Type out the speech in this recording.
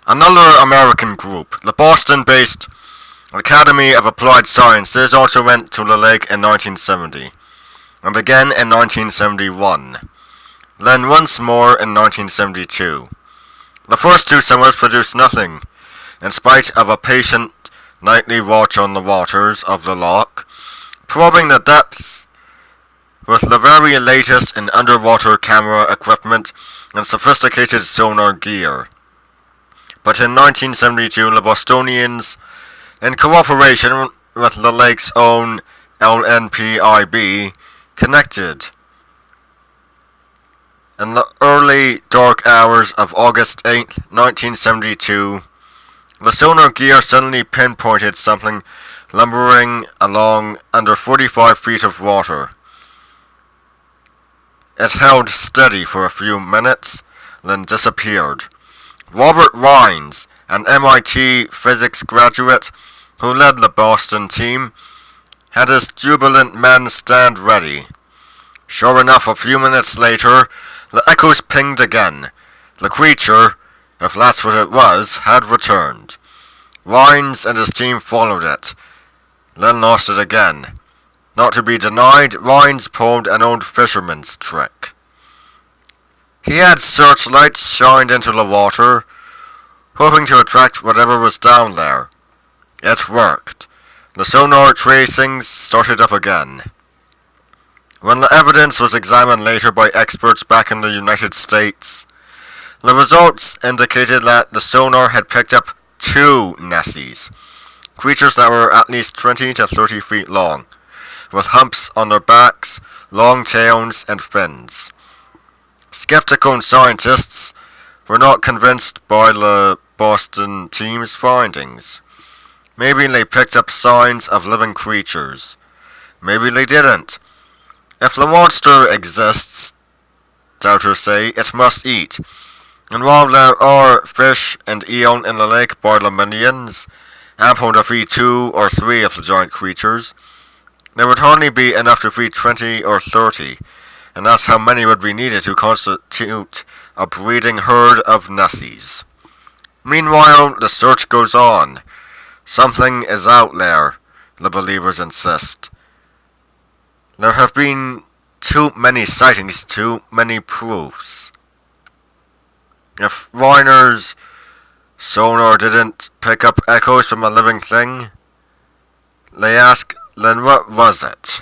Another American group, the Boston-based Academy of Applied Sciences, also went to the lake in 1970, and again in 1971, then once more in 1972. The first two summers produced nothing, in spite of a patient nightly watch on the waters of the loch, probing the depths with the very latest in underwater camera equipment and sophisticated sonar gear. But in 1972, the Bostonians, in cooperation with the lake's own LNPIB, connected. In the early dark hours of August 8, 1972, the sonar gear suddenly pinpointed something lumbering along under 45 feet of water. It held steady for a few minutes, then disappeared. Robert Rines, an MIT physics graduate who led the Boston team, had his jubilant men stand ready. Sure enough, a few minutes later, the echoes pinged again. The creature, if that's what it was, had returned. Rines and his team followed it, then lost it again. Not to be denied, Rines pulled an old fisherman's trick. He had searchlights shined into the water, hoping to attract whatever was down there. It worked. The sonar tracings started up again. When the evidence was examined later by experts back in the United States, the results indicated that the sonar had picked up two Nessies, creatures that were at least 20 to 30 feet long, with humps on their backs, long tails, and fins. Skeptical scientists were not convinced by the Boston team's findings. Maybe they picked up signs of living creatures. Maybe they didn't. If the monster exists, doubters say, it must eat. And while there are fish and eel in the lake by the millions, ample to feed 2 or 3 of the giant creatures, there would hardly be enough to feed 20 or 30, and that's how many would be needed to constitute a breeding herd of Nessies. Meanwhile, the search goes on. Something is out there, the believers insist. There have been too many sightings, too many proofs. If Reiner's sonar didn't pick up echoes from a living thing, they ask, then what was it?